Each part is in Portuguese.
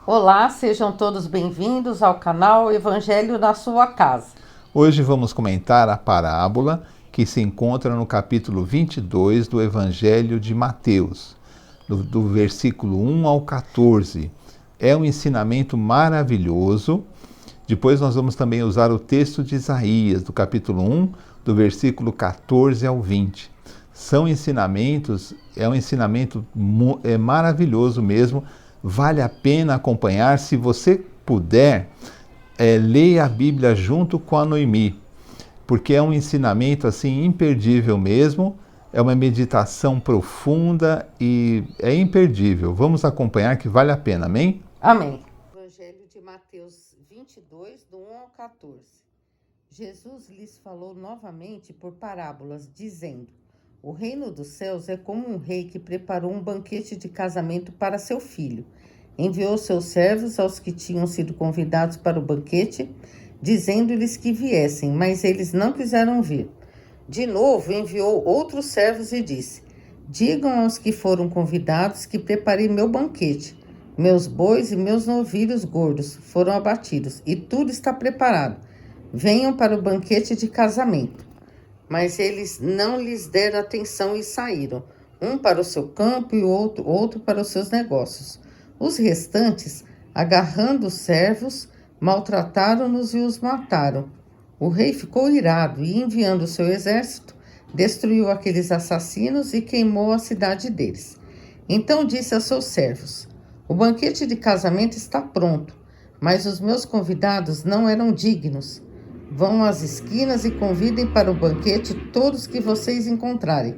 Olá, sejam todos bem-vindos ao canal Evangelho na sua casa. Hoje vamos comentar a parábola que se encontra no capítulo 22 do Evangelho de Mateus, do versículo 1 ao 14. É um ensinamento maravilhoso. Depois nós vamos também usar o texto de Isaías, do capítulo 1, do versículo 14 ao 20. São ensinamentos, é um ensinamento maravilhoso mesmo, vale a pena acompanhar. Se você puder, leia a Bíblia junto com a Noemi, porque é um ensinamento assim imperdível mesmo, é uma meditação profunda e é imperdível. Vamos acompanhar que vale a pena, amém? Amém. Evangelho de Mateus 22, do 1 ao 14. Jesus lhes falou novamente por parábolas, dizendo: O reino dos céus é como um rei que preparou um banquete de casamento para seu filho. Enviou seus servos aos que tinham sido convidados para o banquete, dizendo-lhes que viessem, mas eles não quiseram vir. De novo enviou outros servos e disse: Digam aos que foram convidados que preparei meu banquete. Meus bois e meus novilhos gordos foram abatidos, e tudo está preparado. Venham para o banquete de casamento. Mas eles não lhes deram atenção e saíram, um para o seu campo e outro para os seus negócios. Os restantes, agarrando os servos, maltrataram-nos e os mataram. O rei ficou irado e, enviando o seu exército, destruiu aqueles assassinos e queimou a cidade deles. Então disse a seus servos: O banquete de casamento está pronto, mas os meus convidados não eram dignos. Vão às esquinas e convidem para o banquete todos que vocês encontrarem.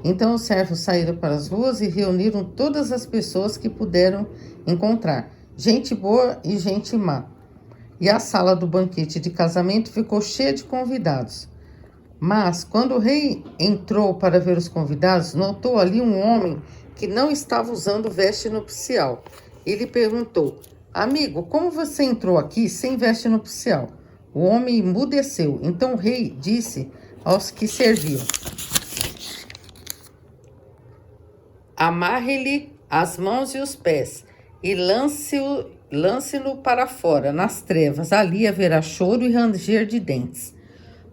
Então os servos saíram para as ruas e reuniram todas as pessoas que puderam encontrar, gente boa e gente má. E a sala do banquete de casamento ficou cheia de convidados. Mas, quando o rei entrou para ver os convidados, notou ali um homem que não estava usando veste nupcial. Ele perguntou: Amigo, como você entrou aqui sem veste nupcial? O homem emudeceu. Então o rei disse aos que serviam: Amarre-lhe as mãos e os pés e lance-no para fora, nas trevas. Ali haverá choro e ranger de dentes,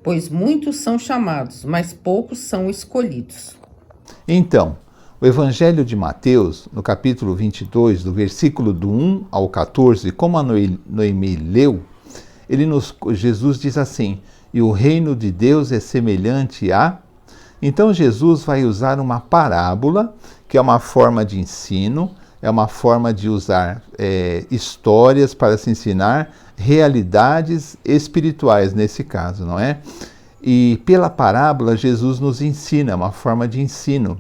pois muitos são chamados, mas poucos são escolhidos. Então, o Evangelho de Mateus, no capítulo 22, do versículo do 1 ao 14, como a Noemi leu, Jesus diz assim: e o reino de Deus é semelhante a... Então Jesus vai usar uma parábola, que é uma forma de ensino, é uma forma de usar histórias para se ensinar realidades espirituais, nesse caso, não é? E pela parábola Jesus nos ensina, é uma forma de ensino.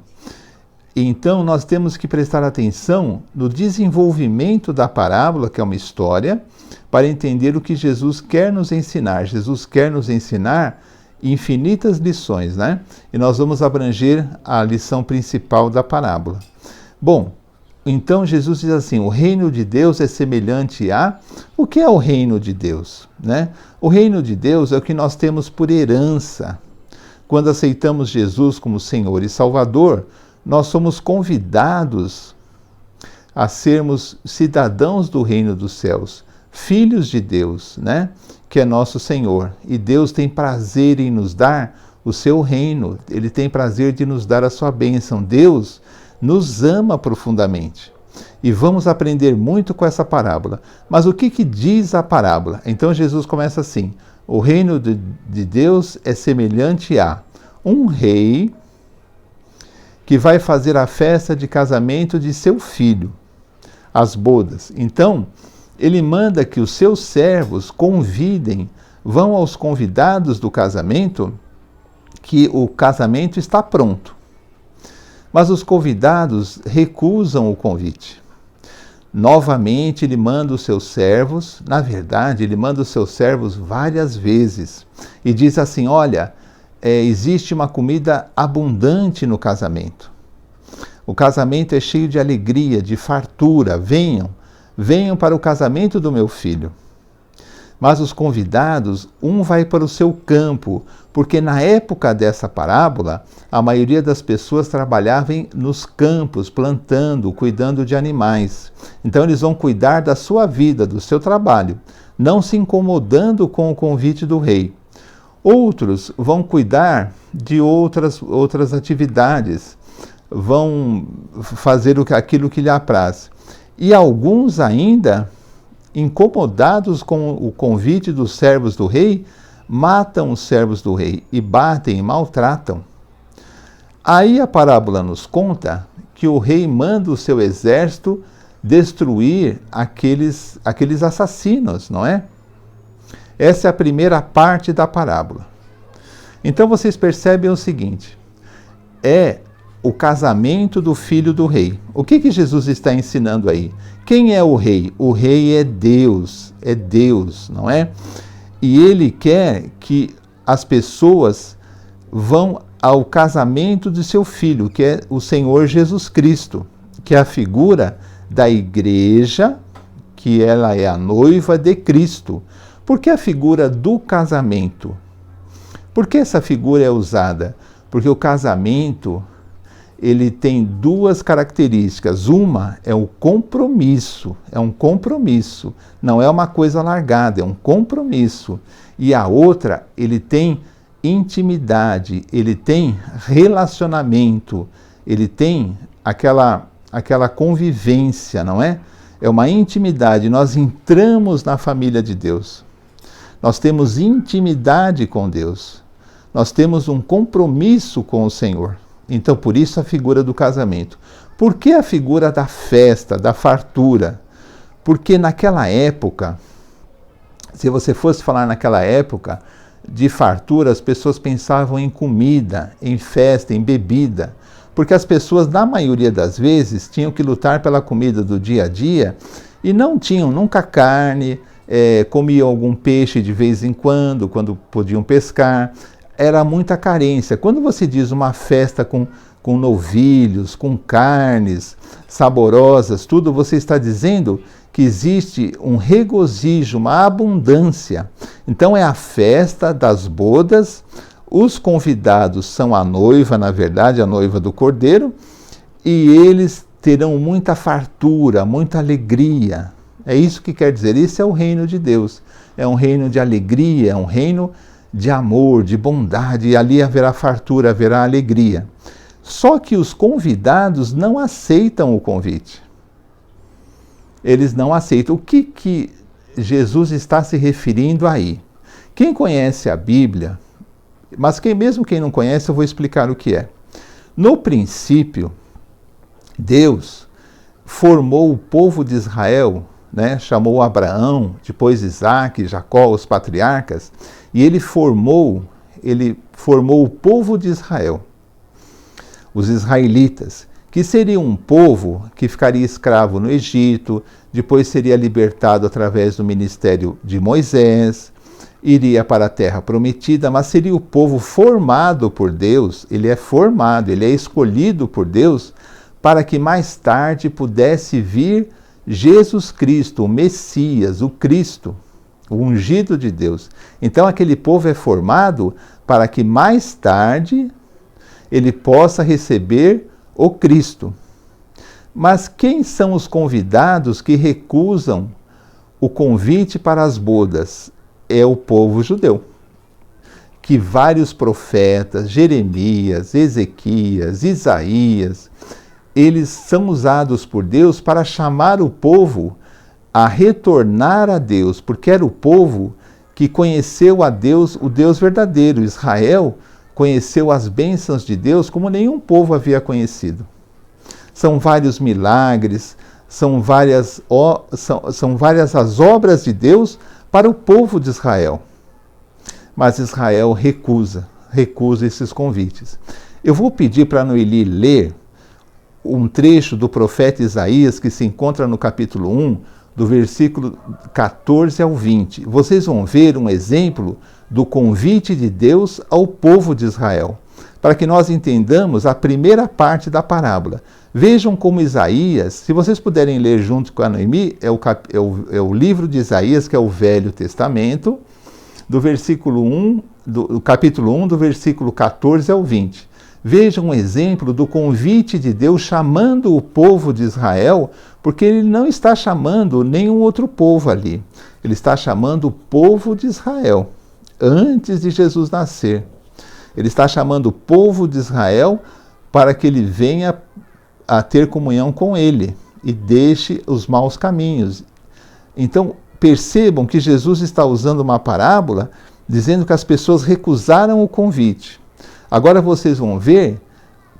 Então nós temos que prestar atenção no desenvolvimento da parábola, que é uma história, para entender o que Jesus quer nos ensinar. Jesus quer nos ensinar infinitas lições, né? E nós vamos abranger a lição principal da parábola. Bom, então Jesus diz assim: o reino de Deus é semelhante a... O que é o reino de Deus, né? O reino de Deus é o que nós temos por herança. Quando aceitamos Jesus como Senhor e Salvador, nós somos convidados a sermos cidadãos do reino dos céus, filhos de Deus, né? Que é nosso Senhor. E Deus tem prazer em nos dar o seu reino, Ele tem prazer de nos dar a sua bênção. Deus nos ama profundamente. E vamos aprender muito com essa parábola. Mas o que diz a parábola? Então Jesus começa assim: o reino de Deus é semelhante a um rei que vai fazer a festa de casamento de seu filho, as bodas. Então, ele manda que os seus servos vão aos convidados do casamento, que o casamento está pronto. Mas os convidados recusam o convite. Novamente ele manda os seus servos, na verdade ele manda os seus servos várias vezes, e diz assim: olha, existe uma comida abundante no casamento. O casamento é cheio de alegria, de fartura. Venham para o casamento do meu filho. Mas os convidados, um vai para o seu campo, porque na época dessa parábola, a maioria das pessoas trabalhava nos campos, plantando, cuidando de animais. Então eles vão cuidar da sua vida, do seu trabalho, não se incomodando com o convite do rei. Outros vão cuidar de outras atividades, vão fazer aquilo que lhe apraz. E alguns ainda, incomodados com o convite dos servos do rei, matam os servos do rei e batem e maltratam. Aí a parábola nos conta que o rei manda o seu exército destruir aqueles assassinos, não é? Essa é a primeira parte da parábola. Então vocês percebem o seguinte: é o casamento do filho do rei. O que Jesus está ensinando aí? Quem é o rei? O rei é Deus, não é? E ele quer que as pessoas vão ao casamento de seu filho, que é o Senhor Jesus Cristo, que é a figura da igreja, que ela é a noiva de Cristo. Por que a figura do casamento? Por que essa figura é usada? Porque o casamento, ele tem duas características. Uma é o compromisso, não é uma coisa largada, é um compromisso. E a outra, ele tem intimidade, ele tem relacionamento, ele tem aquela convivência, não é? É uma intimidade, nós entramos na família de Deus. Nós temos intimidade com Deus. Nós temos um compromisso com o Senhor. Então, por isso a figura do casamento. Por que a figura da festa, da fartura? Porque naquela época, se você fosse falar naquela época de fartura, as pessoas pensavam em comida, em festa, em bebida. Porque as pessoas, na maioria das vezes, tinham que lutar pela comida do dia a dia e não tinham nunca carne, comiam algum peixe de vez em quando podiam pescar. Era muita carência. Quando você diz uma festa com novilhos, com carnes saborosas, tudo, você está dizendo que existe um regozijo, uma abundância. Então é a festa das bodas, os convidados são a noiva, na verdade, a noiva do Cordeiro, e eles terão muita fartura, muita alegria. É isso que quer dizer, isso é o reino de Deus. É um reino de alegria, é um reino de amor, de bondade, e ali haverá fartura, haverá alegria. Só que os convidados não aceitam o convite. Eles não aceitam. O que Jesus está se referindo aí? Quem conhece a Bíblia, mas mesmo quem não conhece, eu vou explicar o que é. No princípio, Deus formou o povo de Israel, chamou Abraão, depois Isaac, Jacó, os patriarcas, e ele formou o povo de Israel, os israelitas, que seria um povo que ficaria escravo no Egito, depois seria libertado através do ministério de Moisés, iria para a terra prometida, mas seria o povo formado por Deus. Ele é formado, ele é escolhido por Deus para que mais tarde pudesse vir Jesus Cristo, o Messias, o Cristo, o ungido de Deus. Então aquele povo é formado para que mais tarde ele possa receber o Cristo. Mas quem são os convidados que recusam o convite para as bodas? É o povo judeu, que vários profetas, Jeremias, Ezequias, Isaías, eles são usados por Deus para chamar o povo a retornar a Deus, porque era o povo que conheceu a Deus, o Deus verdadeiro. Israel conheceu as bênçãos de Deus como nenhum povo havia conhecido. São vários milagres, são várias as obras de Deus para o povo de Israel. Mas Israel recusa esses convites. Eu vou pedir para a Noeli ler um trecho do profeta Isaías que se encontra no capítulo 1, do versículo 14 ao 20. Vocês vão ver um exemplo do convite de Deus ao povo de Israel. para que nós entendamos a primeira parte da parábola. Vejam como Isaías, se vocês puderem ler junto com a Noemi, é o livro de Isaías, que é o Velho Testamento, do versículo 1, do capítulo 1, do versículo 14 ao 20. Vejam um exemplo do convite de Deus chamando o povo de Israel, porque ele não está chamando nenhum outro povo ali. Ele está chamando o povo de Israel, antes de Jesus nascer. Ele está chamando o povo de Israel para que ele venha a ter comunhão com ele e deixe os maus caminhos. Então, percebam que Jesus está usando uma parábola dizendo que as pessoas recusaram o convite. Agora vocês vão ver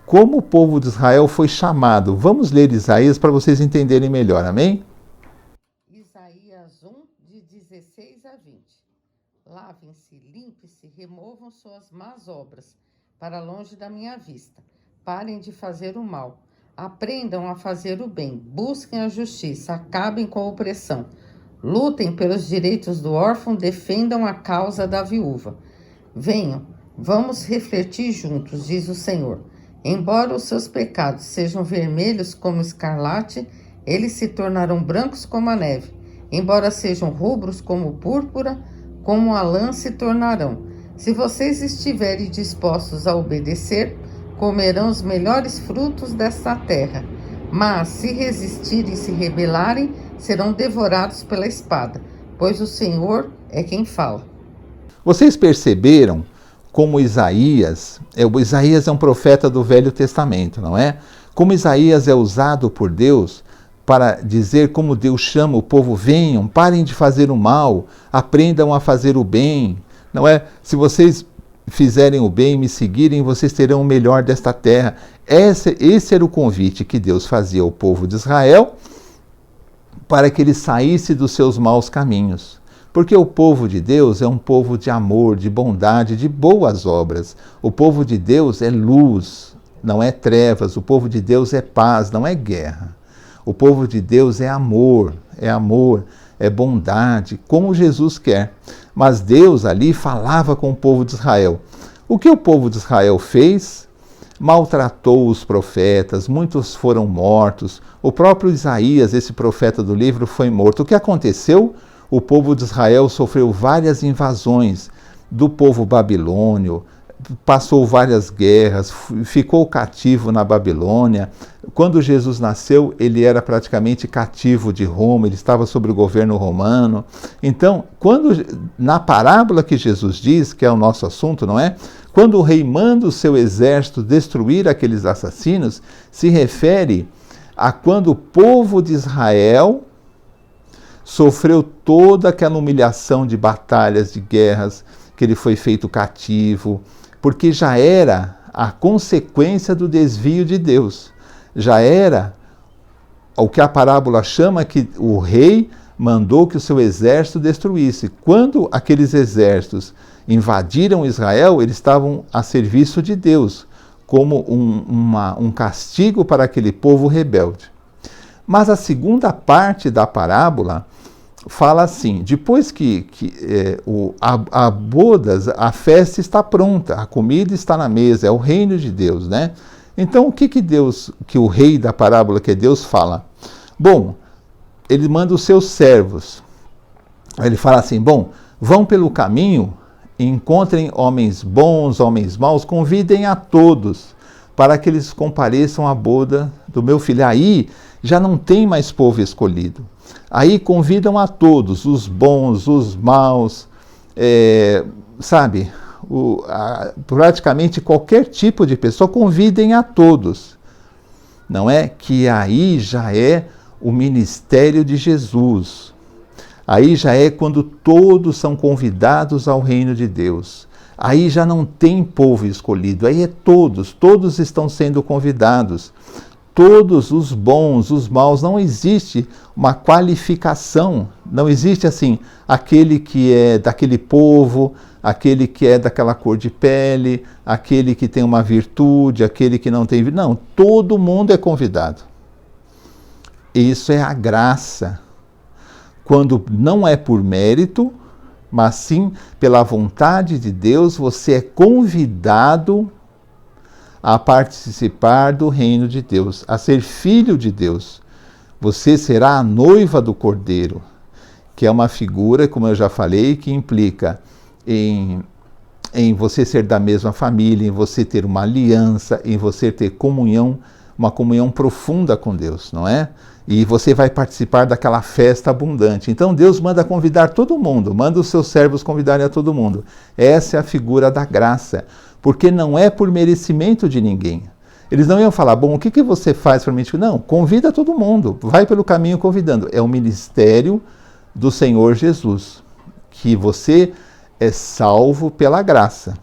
como o povo de Israel foi chamado. Vamos ler Isaías para vocês entenderem melhor, amém? Isaías 1, de 16 a 20. Lavem-se, limpem-se, removam suas más obras, para longe da minha vista. Parem de fazer o mal. Aprendam a fazer o bem, busquem a justiça, acabem com a opressão. Lutem pelos direitos do órfão, defendam a causa da viúva. Venham, vamos refletir juntos, diz o Senhor. Embora os seus pecados sejam vermelhos como escarlate, eles se tornarão brancos como a neve. Embora sejam rubros como púrpura, como a lã se tornarão. Se vocês estiverem dispostos a obedecer, comerão os melhores frutos desta terra. Mas, se resistirem e se rebelarem, serão devorados pela espada, pois o Senhor é quem fala. Vocês perceberam como Isaías é um profeta do Velho Testamento, não é? Como Isaías é usado por Deus para dizer como Deus chama o povo: venham, parem de fazer o mal, aprendam a fazer o bem, não é? Se vocês fizerem o bem e me seguirem, vocês terão o melhor desta terra. Esse era o convite que Deus fazia ao povo de Israel para que ele saísse dos seus maus caminhos. Porque o povo de Deus é um povo de amor, de bondade, de boas obras. O povo de Deus é luz, não é trevas. O povo de Deus é paz, não é guerra. O povo de Deus é amor, é bondade, como Jesus quer. Mas Deus ali falava com o povo de Israel. O que o povo de Israel fez? Maltratou os profetas, muitos foram mortos. O próprio Isaías, esse profeta do livro, foi morto. O que aconteceu? O povo de Israel sofreu várias invasões do povo babilônio, passou várias guerras, ficou cativo na Babilônia. Quando Jesus nasceu, ele era praticamente cativo de Roma, ele estava sob o governo romano. Então, na parábola que Jesus diz, que é o nosso assunto, não é? Quando o rei manda o seu exército destruir aqueles assassinos, se refere a quando o povo de Israel sofreu toda aquela humilhação de batalhas, de guerras, que ele foi feito cativo, porque já era a consequência do desvio de Deus. Já era o que a parábola chama que o rei mandou que o seu exército destruísse. Quando aqueles exércitos invadiram Israel, eles estavam a serviço de Deus, como um castigo para aquele povo rebelde. Mas a segunda parte da parábola fala assim: depois a bodas, a festa está pronta, a comida está na mesa, é o reino de Deus, né? Então o que o rei da parábola, que é Deus, fala? Bom, ele manda os seus servos. Ele fala assim: bom, vão pelo caminho, encontrem homens bons, homens maus, convidem a todos para que eles compareçam à boda do meu filho. Aí já não tem mais povo escolhido. Aí convidam a todos, os bons, os maus, praticamente qualquer tipo de pessoa, convidem a todos. Não é? Que aí já é o ministério de Jesus. Aí já é quando todos são convidados ao reino de Deus. Aí já não tem povo escolhido, aí é todos estão sendo convidados. Todos os bons, os maus, não existe uma qualificação, não existe assim, aquele que é daquele povo, aquele que é daquela cor de pele, aquele que tem uma virtude, aquele que não tem virtude. Não, todo mundo é convidado. Isso é a graça. Quando não é por mérito, mas sim pela vontade de Deus, você é convidado a participar do reino de Deus, a ser filho de Deus. Você será a noiva do Cordeiro, que é uma figura, como eu já falei, que implica em você ser da mesma família, em você ter uma aliança, em você ter comunhão, uma comunhão profunda com Deus, não é? E você vai participar daquela festa abundante. Então Deus manda convidar todo mundo, manda os seus servos convidarem a todo mundo. Essa é a figura da graça, porque não é por merecimento de ninguém. Eles não iam falar, bom, o que você faz para mim? Não, convida todo mundo, vai pelo caminho convidando. É o ministério do Senhor Jesus, que você é salvo pela graça,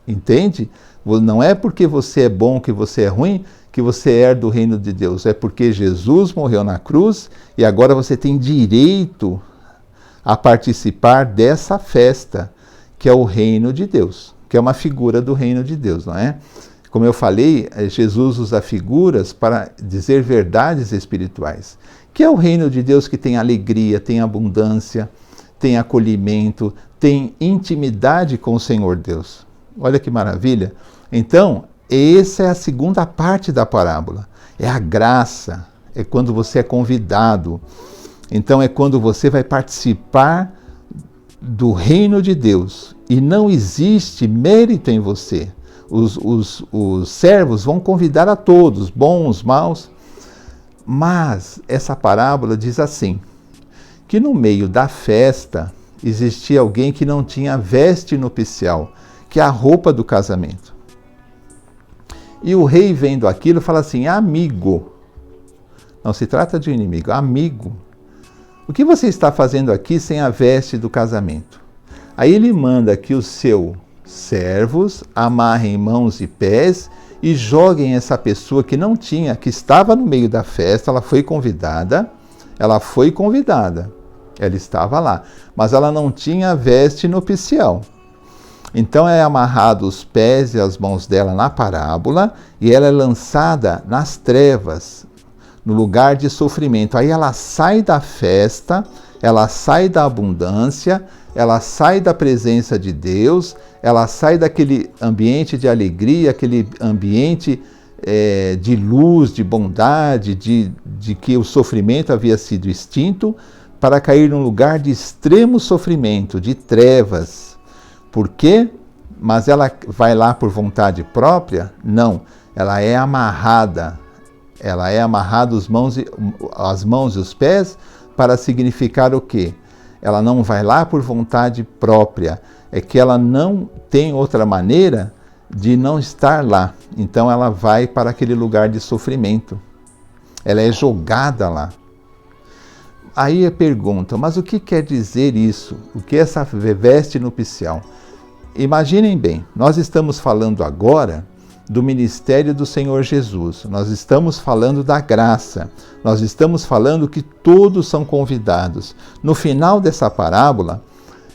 entende? Não é porque você é bom, que você é ruim, que você é do reino de Deus. É porque Jesus morreu na cruz e agora você tem direito a participar dessa festa, que é o reino de Deus, que é uma figura do reino de Deus, não é? Como eu falei, Jesus usa figuras para dizer verdades espirituais, que é o reino de Deus que tem alegria, tem abundância, tem acolhimento, tem intimidade com o Senhor Deus. Olha que maravilha! Então, essa é a segunda parte da parábola. É a graça, é quando você é convidado. Então é quando você vai participar do reino de Deus. E não existe mérito em você. Os servos vão convidar a todos, bons, maus. Mas essa parábola diz assim, que no meio da festa existia alguém que não tinha veste nupcial, que é a roupa do casamento. E o rei, vendo aquilo, fala assim, amigo, não se trata de inimigo, amigo, o que você está fazendo aqui sem a veste do casamento? Aí ele manda que os seus servos amarrem mãos e pés e joguem essa pessoa que não tinha, que estava no meio da festa, ela foi convidada, ela estava lá, mas ela não tinha veste nupcial. Então é amarrado os pés e as mãos dela na parábola e ela é lançada nas trevas, no lugar de sofrimento. Aí ela sai da festa, ela sai da abundância, ela sai da presença de Deus, ela sai daquele ambiente de alegria, aquele ambiente de luz, de bondade, de que o sofrimento havia sido extinto, para cair num lugar de extremo sofrimento, de trevas. Por quê? Mas ela vai lá por vontade própria? Não, ela é amarrada. Ela é amarrada as mãos e os pés para significar o quê? Ela não vai lá por vontade própria. É que ela não tem outra maneira de não estar lá. Então ela vai para aquele lugar de sofrimento. Ela é jogada lá. Aí a pergunta, mas o que quer dizer isso? O que é essa veste nupcial? Imaginem bem, nós estamos falando agora do ministério do Senhor Jesus, nós estamos falando da graça, nós estamos falando que todos são convidados. No final dessa parábola,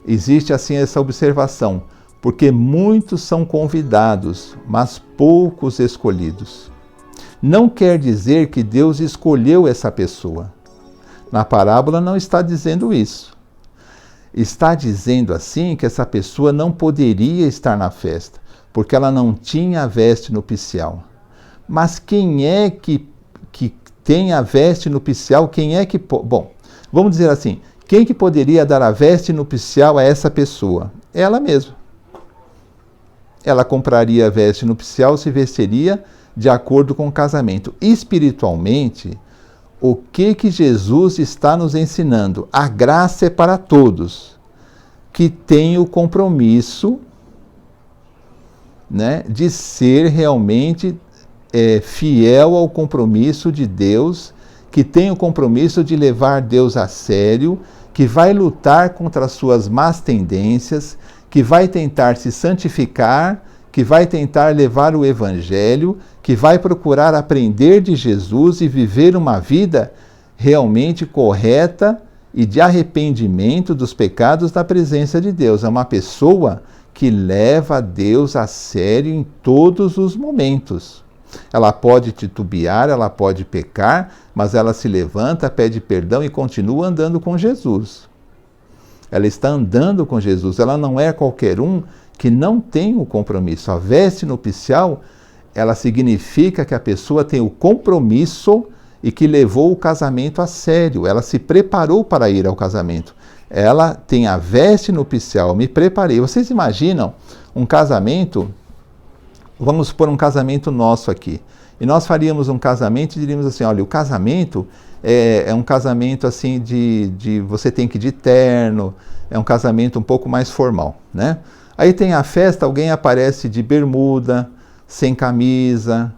existe assim essa observação, porque muitos são convidados, mas poucos escolhidos. Não quer dizer que Deus escolheu essa pessoa. Na parábola não está dizendo isso. Está dizendo assim que essa pessoa não poderia estar na festa, porque ela não tinha a veste nupcial. Mas quem é que tem a veste nupcial? Quem é que... Bom, vamos dizer assim, quem que poderia dar a veste nupcial a essa pessoa? Ela mesma. Ela compraria a veste nupcial, se vestiria de acordo com o casamento. Espiritualmente, o que Jesus está nos ensinando? A graça é para todos que têm o compromisso, né, de ser realmente fiel ao compromisso de Deus, que tem o compromisso de levar Deus a sério, que vai lutar contra as suas más tendências, que vai tentar se santificar, que vai tentar levar o Evangelho, que vai procurar aprender de Jesus e viver uma vida realmente correta e de arrependimento dos pecados na presença de Deus. É uma pessoa que leva Deus a sério em todos os momentos. Ela pode titubear, ela pode pecar, mas ela se levanta, pede perdão e continua andando com Jesus. Ela está andando com Jesus, ela não é qualquer um que não tem o compromisso. A veste nupcial ela significa que a pessoa tem o compromisso e que levou o casamento a sério. Ela se preparou para ir ao casamento. Ela tem a veste nupcial, me preparei. Vocês imaginam um casamento? Vamos supor um casamento nosso aqui. E nós faríamos um casamento e diríamos assim, olha, o casamento é um casamento assim de você tem que ir de terno, é um casamento um pouco mais formal, né? Aí tem a festa, alguém aparece de bermuda, sem camisa,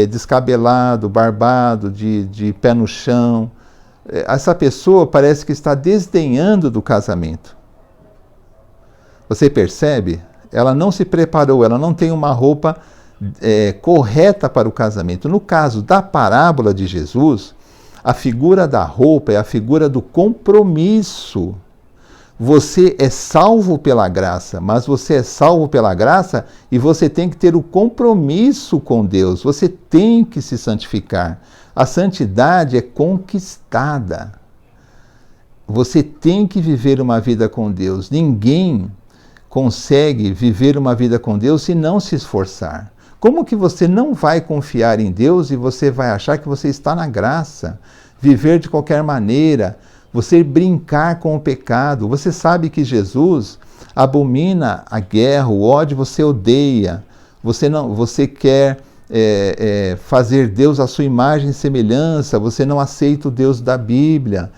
descabelado, barbado, de pé no chão. Essa pessoa parece que está desdenhando do casamento. Você percebe? Ela não se preparou, ela não tem uma roupa correta para o casamento. No caso da parábola de Jesus, a figura da roupa é a figura do compromisso. Você é salvo pela graça, mas você é salvo pela graça e você tem que ter o compromisso com Deus. Você tem que se santificar. A santidade é conquistada. Você tem que viver uma vida com Deus. Ninguém consegue viver uma vida com Deus se não se esforçar. Como que você não vai confiar em Deus e você vai achar que você está na graça? Viver de qualquer maneira, você brincar com o pecado. Você sabe que Jesus abomina a guerra, o ódio você odeia. Você quer fazer Deus à sua imagem e semelhança. Você não aceita o Deus da Bíblia.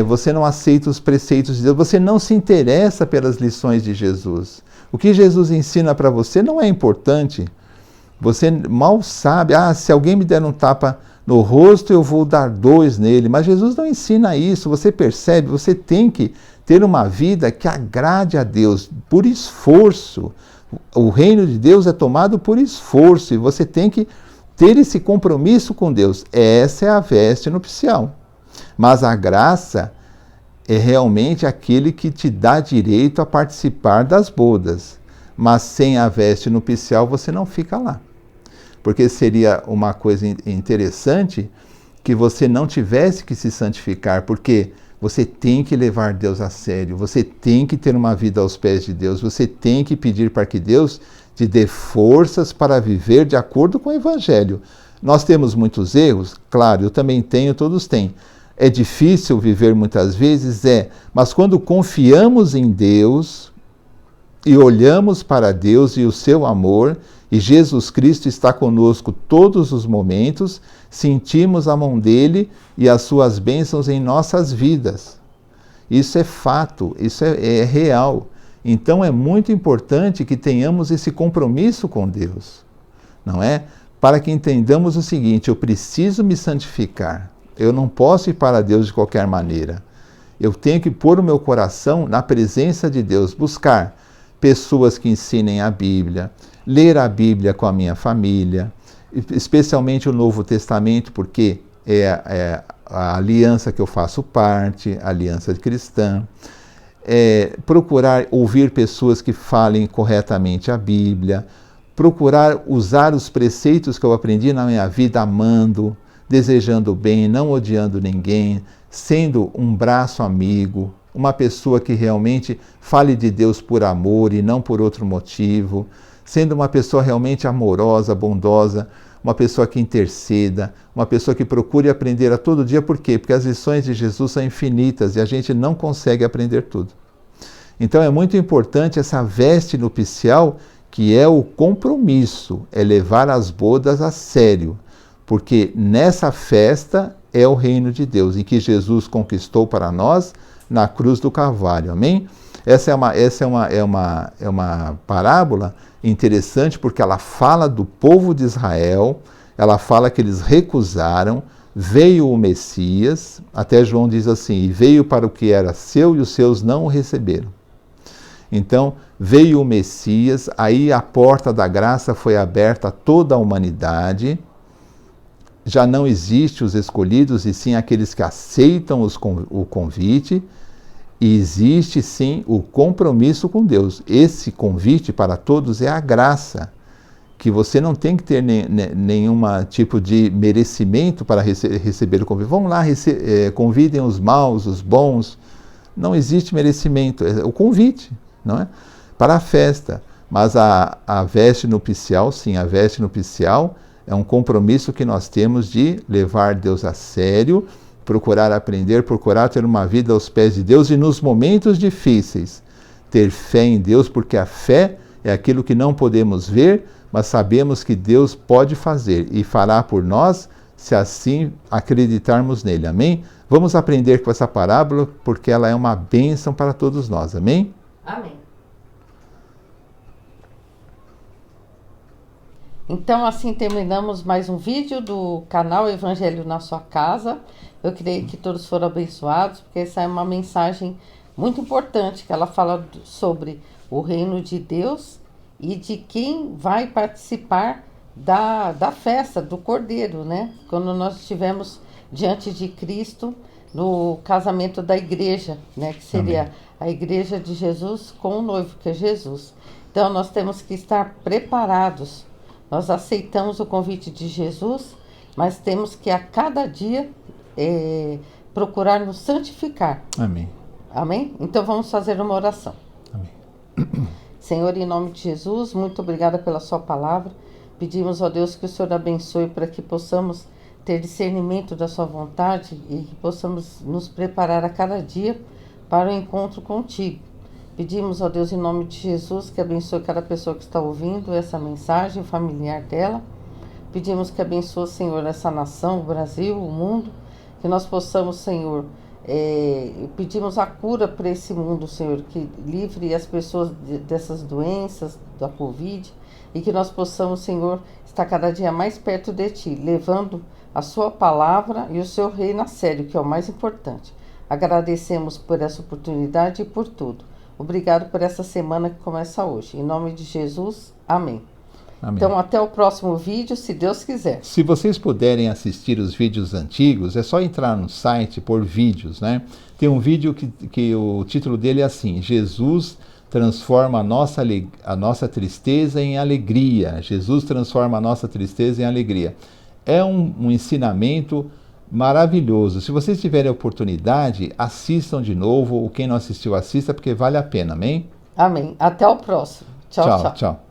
Você não aceita os preceitos de Deus. Você não se interessa pelas lições de Jesus. O que Jesus ensina para você não é importante. Você mal sabe, se alguém me der um tapa no rosto, eu vou dar 2 nele. Mas Jesus não ensina isso, você percebe? Você tem que ter uma vida que agrade a Deus, por esforço. O reino de Deus é tomado por esforço, e você tem que ter esse compromisso com Deus. Essa é a veste nupcial. Mas a graça é realmente aquele que te dá direito a participar das bodas. Mas sem a veste nupcial você não fica lá. Porque seria uma coisa interessante que você não tivesse que se santificar, porque você tem que levar Deus a sério, você tem que ter uma vida aos pés de Deus, você tem que pedir para que Deus te dê forças para viver de acordo com o Evangelho. Nós temos muitos erros? Claro, eu também tenho, todos têm. É difícil viver muitas vezes? Mas quando confiamos em Deus e olhamos para Deus e o seu amor, e Jesus Cristo está conosco todos os momentos, sentimos a mão dele e as suas bênçãos em nossas vidas. Isso é fato, isso é real. Então é muito importante que tenhamos esse compromisso com Deus, não é? Para que entendamos o seguinte, eu preciso me santificar. Eu não posso ir para Deus de qualquer maneira. Eu tenho que pôr o meu coração na presença de Deus, buscar pessoas que ensinem a Bíblia, ler a Bíblia com a minha família, especialmente o Novo Testamento, porque é a aliança que eu faço parte, a aliança cristã. Procurar ouvir pessoas que falem corretamente a Bíblia, procurar usar os preceitos que eu aprendi na minha vida amando, desejando o bem, não odiando ninguém, sendo um braço amigo, uma pessoa que realmente fale de Deus por amor e não por outro motivo, sendo uma pessoa realmente amorosa, bondosa, uma pessoa que interceda, uma pessoa que procure aprender a todo dia. Por quê? Porque as lições de Jesus são infinitas e a gente não consegue aprender tudo. Então é muito importante essa veste nupcial, que é o compromisso, é levar as bodas a sério, porque nessa festa é o reino de Deus, em que Jesus conquistou para nós na cruz do Calvário, amém? Essa é uma parábola interessante, porque ela fala do povo de Israel, ela fala que eles recusaram, veio o Messias, até João diz assim, e veio para o que era seu e os seus não o receberam. Então, veio o Messias, aí a porta da graça foi aberta a toda a humanidade, já não existe os escolhidos, e sim aqueles que aceitam o convite, e existe sim o compromisso com Deus. Esse convite para todos é a graça, que você não tem que ter nenhum tipo de merecimento para receber o convite. Vamos lá, convidem os maus, os bons. Não existe merecimento, é o convite, não é? Para a festa. Mas a veste nupcial, sim, a veste nupcial é um compromisso que nós temos de levar Deus a sério, procurar aprender, procurar ter uma vida aos pés de Deus e nos momentos difíceis ter fé em Deus, porque a fé é aquilo que não podemos ver, mas sabemos que Deus pode fazer e fará por nós, se assim acreditarmos nele. Amém? Vamos aprender com essa parábola, porque ela é uma bênção para todos nós. Amém? Amém. Então, assim terminamos mais um vídeo do canal Evangelho na Sua Casa. Eu creio que todos foram abençoados, porque essa é uma mensagem muito importante, que ela fala sobre o reino de Deus e de quem vai participar da festa do Cordeiro, né? Quando nós estivemos diante de Cristo no casamento da igreja, né? Que seria Amém. a igreja de Jesus com o noivo, que é Jesus. Então, nós temos que estar preparados. Nós aceitamos o convite de Jesus, mas temos que a cada dia procurar nos santificar. Amém. Amém? Então vamos fazer uma oração. Amém. Senhor, em nome de Jesus, muito obrigada pela sua palavra. Pedimos, ó Deus, que o Senhor abençoe para que possamos ter discernimento da sua vontade e que possamos nos preparar a cada dia para o encontro contigo. Pedimos, ó Deus, em nome de Jesus, que abençoe cada pessoa que está ouvindo essa mensagem, familiar dela. Pedimos que abençoe, Senhor, essa nação, o Brasil, o mundo, que nós possamos, Senhor, pedimos a cura para esse mundo, Senhor, que livre as pessoas dessas doenças, da Covid, e que nós possamos, Senhor, estar cada dia mais perto de Ti, levando a Sua palavra e o Seu reino a sério, que é o mais importante. Agradecemos por essa oportunidade e por tudo. Obrigado por essa semana que começa hoje. Em nome de Jesus, amém. Amém. Então, até o próximo vídeo, se Deus quiser. Se vocês puderem assistir os vídeos antigos, é só entrar no site por vídeos, né? Tem um vídeo que o título dele é assim: Jesus transforma a nossa tristeza em alegria. Jesus transforma a nossa tristeza em alegria. É um ensinamento maravilhoso. Se vocês tiverem a oportunidade, assistam de novo. Quem não assistiu, assista, porque vale a pena. Amém? Amém. Até o próximo. Tchau, tchau. Tchau.